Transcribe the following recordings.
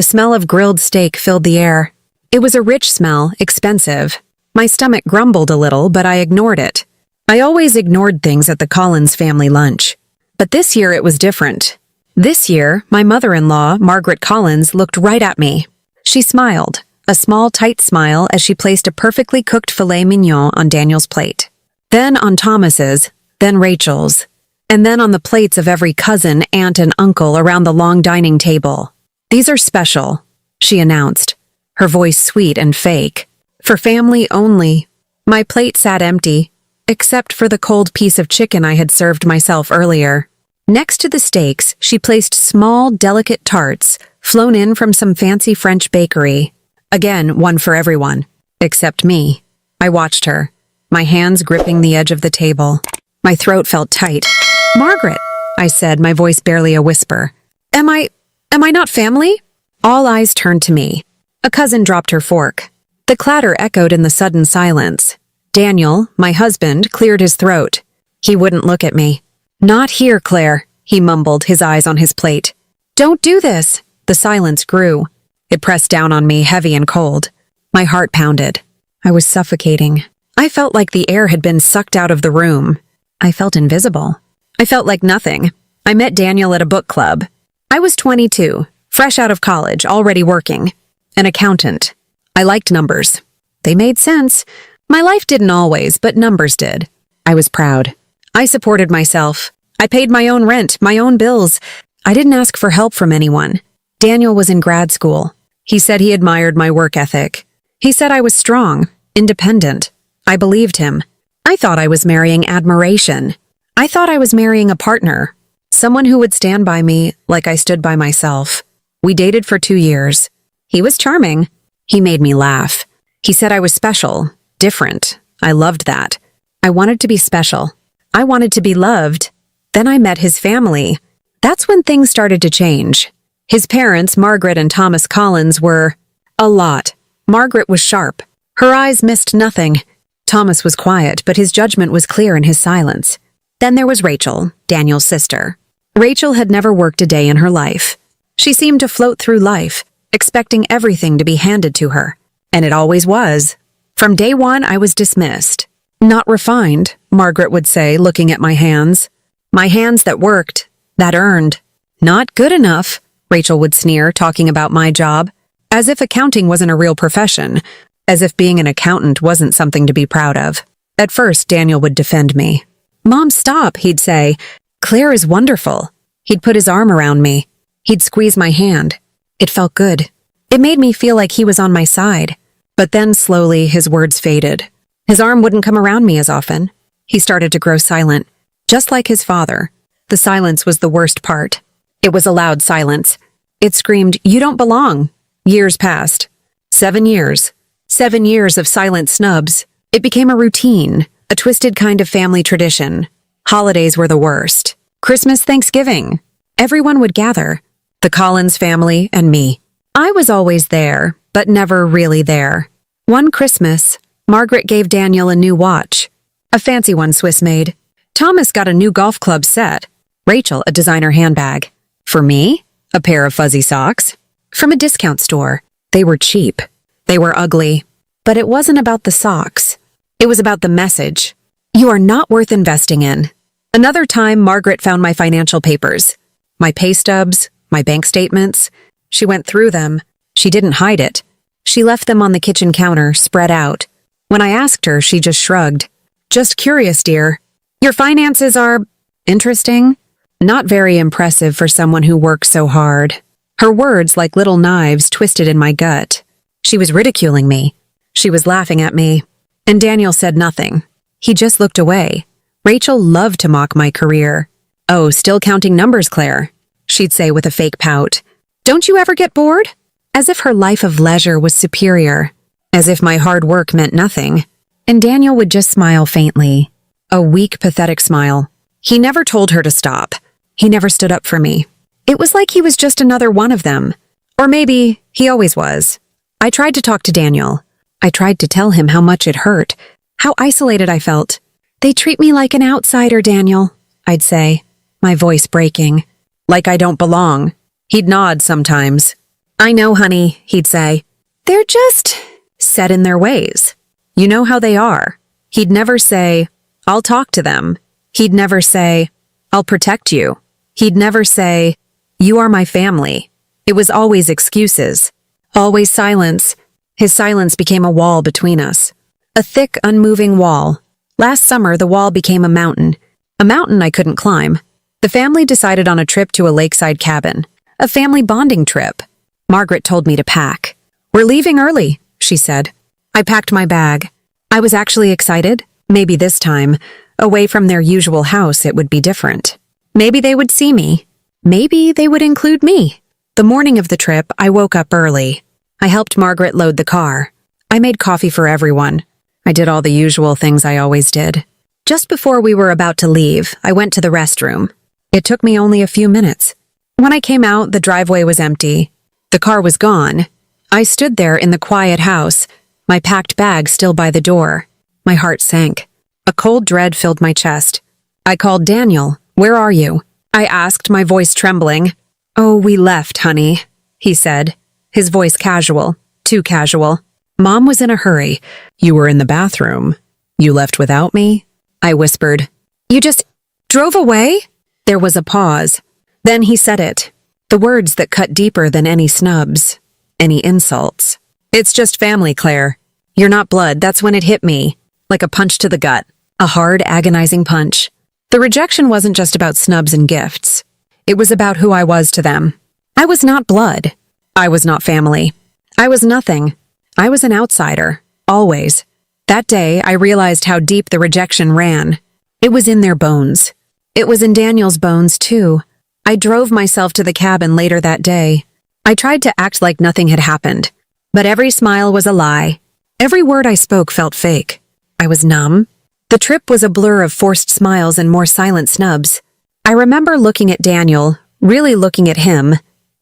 The smell of grilled steak filled the air. It was a rich smell, expensive. My stomach grumbled a little, but I ignored it. I always ignored things at the Collins family lunch. But this year it was different. This year, my mother-in-law, Margaret Collins, looked right at me. She smiled, a small, tight smile as she placed a perfectly cooked filet mignon on Daniel's plate. Then on Thomas's, then Rachel's, and then on the plates of every cousin, aunt, and uncle around the long dining table. "These are special," she announced, her voice sweet and fake. "For family only." My plate sat empty, except for the cold piece of chicken I had served myself earlier. Next to the steaks, she placed small, delicate tarts, flown in from some fancy French bakery. Again, one for everyone, except me. I watched her, my hands gripping the edge of the table. My throat felt tight. "Margaret," I said, my voice barely a whisper. Am I not family?" All eyes turned to me. A cousin dropped her fork. The clatter echoed in the sudden silence. Daniel, my husband, cleared his throat. He wouldn't look at me. "Not here, Claire," he mumbled, his eyes on his plate. "Don't do this." The silence grew. It pressed down on me, heavy and cold. My heart pounded. I was suffocating. I felt like the air had been sucked out of the room. I felt invisible. I felt like nothing. I met Daniel at a book club. I was 22, fresh out of college, already working. An accountant. I liked numbers. They made sense. My life didn't always, but numbers did. I was proud. I supported myself. I paid my own rent, my own bills. I didn't ask for help from anyone. Daniel was in grad school. He said he admired my work ethic. He said I was strong, independent. I believed him. I thought I was marrying admiration. I thought I was marrying a partner, someone who would stand by me like I stood by myself. We dated for 2 years. He was charming. He made me laugh. He said I was special, different. I loved that. I wanted to be special. I wanted to be loved. Then I met his family. That's when things started to change. His parents, Margaret and Thomas Collins, were a lot. Margaret was sharp. Her eyes missed nothing. Thomas was quiet, but his judgment was clear in his silence. Then there was Rachel, Daniel's sister. Rachel had never worked a day in her life. She seemed to float through life, expecting everything to be handed to her. And it always was. From day one, I was dismissed. "Not refined," Margaret would say, looking at my hands. My hands that worked, that earned. "Not good enough," Rachel would sneer, talking about my job. As if accounting wasn't a real profession. As if being an accountant wasn't something to be proud of. At first, Daniel would defend me. "Mom, stop," he'd say. "Claire is wonderful." He'd put his arm around me. He'd squeeze my hand. It felt good. It made me feel like he was on my side. But then, slowly, his words faded. His arm wouldn't come around me as often. He started to grow silent. Just like his father. The silence was the worst part. It was a loud silence. It screamed, "You don't belong." Years passed. 7 years. 7 years of silent snubs. It became a routine, a twisted kind of family tradition. Holidays were the worst. Christmas, Thanksgiving. Everyone would gather. The Collins family and me. I was always there, but never really there. One Christmas, Margaret gave Daniel a new watch. A fancy one, Swiss-made. Thomas got a new golf club set. Rachel, a designer handbag. For me, a pair of fuzzy socks. From a discount store. They were cheap. They were ugly. But it wasn't about the socks. It was about the message. You are not worth investing in. Another time, Margaret found my financial papers. My pay stubs, my bank statements. She went through them. She didn't hide it. She left them on the kitchen counter, spread out. When I asked her, she just shrugged. "Just curious, dear. Your finances are interesting." Not very impressive for someone who works so hard. Her words, like little knives, twisted in my gut. She was ridiculing me. She was laughing at me. And Daniel said nothing. He just looked away. Rachel loved to mock my career. "Oh, still counting numbers, Claire," she'd say with a fake pout. "Don't you ever get bored?" As if her life of leisure was superior. As if my hard work meant nothing. And Daniel would just smile faintly. A weak, pathetic smile. He never told her to stop. He never stood up for me. It was like he was just another one of them. Or maybe he always was. I tried to talk to Daniel. I tried to tell him how much it hurt, how isolated I felt. "They treat me like an outsider, Daniel," I'd say, my voice breaking. "Like I don't belong." He'd nod sometimes. I know, honey, he'd say. They're just set in their ways. You know how they are. He'd never say, I'll talk to them. He'd never say, I'll protect you. He'd never say, you are my family. It was always excuses. Always silence. His silence became a wall between us. A thick, unmoving wall. Last summer, the wall became a mountain. A mountain I couldn't climb. The family decided on a trip to a lakeside cabin. A family bonding trip. Margaret told me to pack. We're leaving early, she said. I packed my bag. I was actually excited. Maybe this time, away from their usual house, it would be different. Maybe they would see me. Maybe they would include me. The morning of the trip, I woke up early. I helped Margaret load the car. I made coffee for everyone. I did all the usual things I always did. Just before we were about to leave, I went to the restroom. It took me only a few minutes. When I came out, the driveway was empty. The car was gone. I stood there in the quiet house, my packed bag still by the door. My heart sank. A cold dread filled my chest. I called Daniel. Where are you? I asked, my voice trembling. Oh, we left, honey, he said, his voice casual, too casual. Mom was in a hurry. You were in the bathroom. You left without me? I whispered. You just drove away? There was a pause. Then he said it. The words that cut deeper than any snubs, any insults. It's just family, Claire. You're not blood. That's when it hit me. Like a punch to the gut. A hard, agonizing punch. The rejection wasn't just about snubs and gifts. It was about who I was to them. I was not blood. I was not family. I was nothing. I was an outsider. Always. That day, I realized how deep the rejection ran. It was in their bones. It was in Daniel's bones, too. I drove myself to the cabin later that day. I tried to act like nothing had happened. But every smile was a lie. Every word I spoke felt fake. I was numb. The trip was a blur of forced smiles and more silent snubs. I remember looking at Daniel, really looking at him,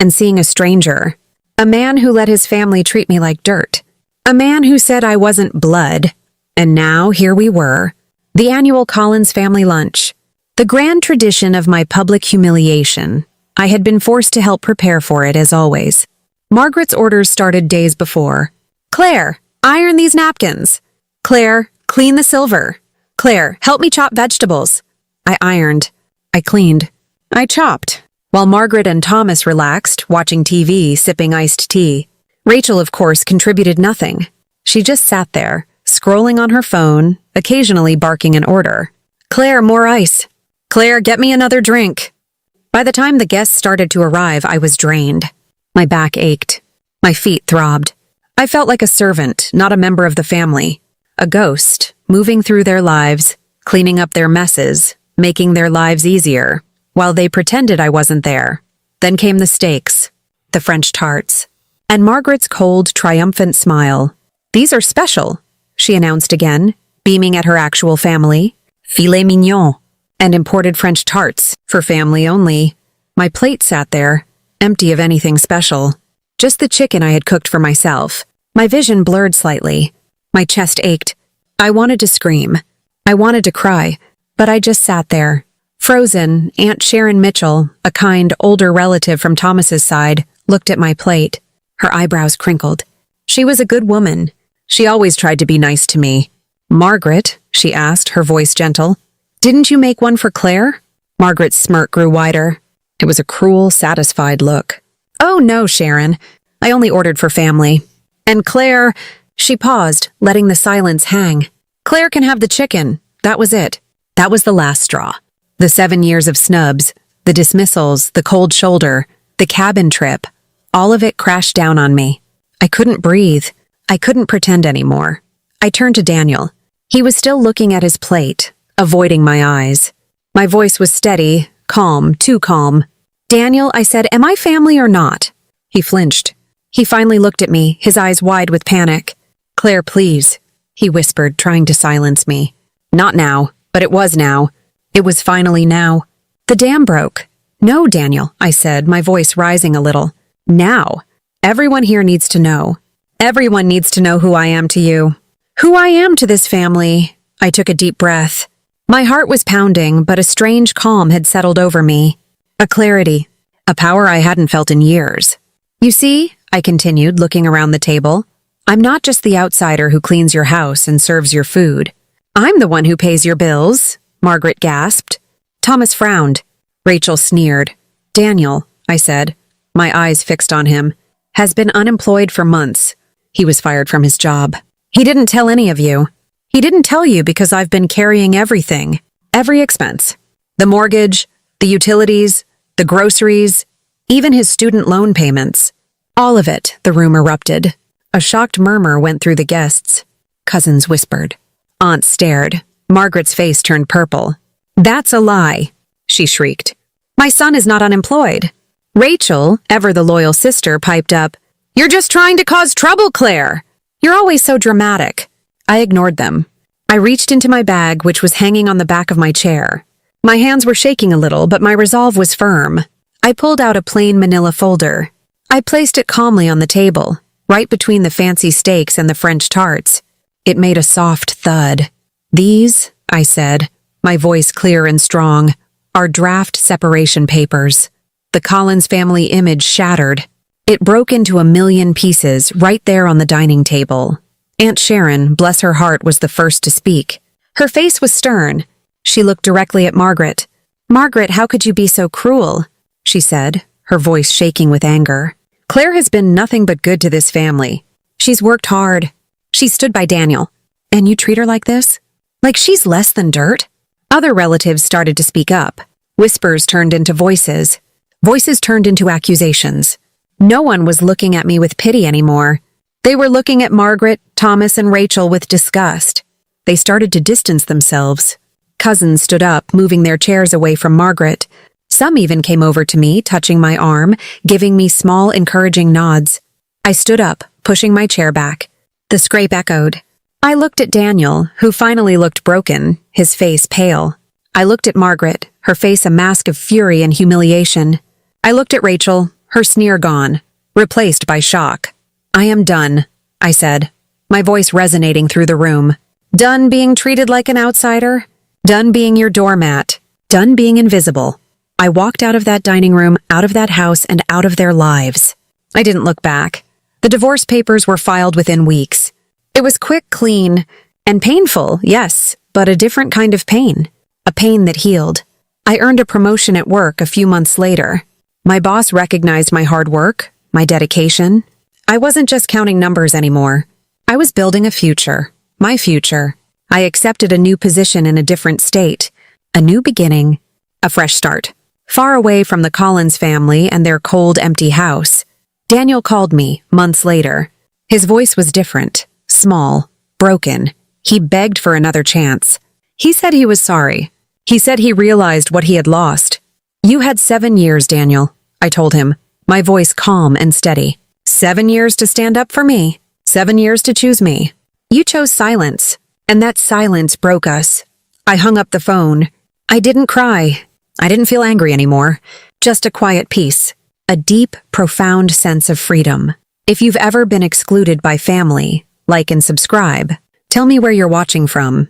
and seeing a stranger. A man who let his family treat me like dirt. A man who said I wasn't blood. And now, here we were. The annual Collins family lunch. The grand tradition of my public humiliation. I had been forced to help prepare for it, as always. Margaret's orders started days before. Claire, iron these napkins. Claire, clean the silver. Claire, help me chop vegetables. I ironed. I cleaned. I chopped. While Margaret and Thomas relaxed, watching TV, sipping iced tea. Rachel, of course, contributed nothing. She just sat there, scrolling on her phone, occasionally barking an order. Claire, more ice. Claire, get me another drink. By the time the guests started to arrive, I was drained. My back ached. My feet throbbed. I felt like a servant, not a member of the family. A ghost, moving through their lives, cleaning up their messes, making their lives easier, while they pretended I wasn't there. Then came the steaks, the French tarts, and Margaret's cold, triumphant smile. These are special, she announced again, beaming at her actual family. Filet mignon, and imported French tarts, for family only. My plate sat there, empty of anything special. Just the chicken I had cooked for myself. My vision blurred slightly. My chest ached. I wanted to scream. I wanted to cry, but I just sat there. Frozen, Aunt Sharon Mitchell, a kind, older relative from Thomas's side, looked at my plate. Her eyebrows crinkled. She was a good woman. She always tried to be nice to me. Margaret, she asked, her voice gentle, didn't you make one for Claire? Margaret's smirk grew wider. It was a cruel, satisfied look. Oh no, Sharon. I only ordered for family. And Claire... She paused, letting the silence hang. Claire can have the chicken. That was it. That was the last straw. The 7 years of snubs, the dismissals, the cold shoulder, the cabin trip, all of it crashed down on me. I couldn't breathe. I couldn't pretend anymore. I turned to Daniel. He was still looking at his plate, avoiding my eyes. My voice was steady, calm, too calm. Daniel, I said, am I family or not? He flinched. He finally looked at me, his eyes wide with panic. Claire, please, he whispered, trying to silence me. Not now, but it was now. It was finally now. The dam broke. No, Daniel, I said, my voice rising a little. Now. Everyone here needs to know. Everyone needs to know who I am to you. Who I am to this family. I took a deep breath. My heart was pounding, but a strange calm had settled over me. A clarity. A power I hadn't felt in years. You see, I continued, looking around the table. I'm not just the outsider who cleans your house and serves your food. I'm the one who pays your bills, Margaret gasped. Thomas frowned. Rachel sneered. Daniel, I said, my eyes fixed on him, has been unemployed for months. He was fired from his job. He didn't tell any of you. He didn't tell you because I've been carrying everything, every expense. The mortgage, the utilities, the groceries, even his student loan payments. All of it, the room erupted. A shocked murmur went through the guests. Cousins whispered. Aunt stared. Margaret's face turned purple. That's a lie, she shrieked. My son is not unemployed. Rachel, ever the loyal sister, piped up. You're just trying to cause trouble, Claire. You're always so dramatic. I ignored them. I reached into my bag, which was hanging on the back of my chair. My hands were shaking a little, but my resolve was firm. I pulled out a plain manila folder. I placed it calmly on the table, right between the fancy steaks and the French tarts. It made a soft thud. These, I said, my voice clear and strong, are draft separation papers. The Collins family image shattered. It broke into a million pieces right there on the dining table. Aunt Sharon, bless her heart, was the first to speak. Her face was stern. She looked directly at Margaret. Margaret, how could you be so cruel? She said, her voice shaking with anger. Claire has been nothing but good to this family. She's worked hard. She stood by Daniel. And you treat her like this? Like she's less than dirt? Other relatives started to speak up. Whispers turned into voices. Voices turned into accusations. No one was looking at me with pity anymore. They were looking at Margaret, Thomas, and Rachel with disgust. They started to distance themselves. Cousins stood up, moving their chairs away from Margaret. Some even came over to me, touching my arm, giving me small, encouraging nods. I stood up, pushing my chair back. The scrape echoed. I looked at Daniel, who finally looked broken, his face pale. I looked at Margaret, her face a mask of fury and humiliation. I looked at Rachel, her sneer gone, replaced by shock. I am done, I said, my voice resonating through the room. Done being treated like an outsider? Done being your doormat? Done being invisible? I walked out of that dining room, out of that house, and out of their lives. I didn't look back. The divorce papers were filed within weeks. It was quick, clean, and painful, yes, but a different kind of pain. A pain that healed. I earned a promotion at work a few months later. My boss recognized my hard work, my dedication. I wasn't just counting numbers anymore. I was building a future. My future. I accepted a new position in a different state. A new beginning. A fresh start. Far away from the Collins family and their cold, empty house. Daniel called me, months later. His voice was different. Small. Broken. He begged for another chance. He said he was sorry. He said he realized what he had lost. You had 7 years, Daniel, I told him, my voice calm and steady. 7 years to stand up for me. 7 years to choose me. You chose silence, and that silence broke us. I hung up the phone. I didn't cry. I didn't feel angry anymore. Just a quiet peace. A deep, profound sense of freedom. If you've ever been excluded by family, like and subscribe. Tell me where you're watching from.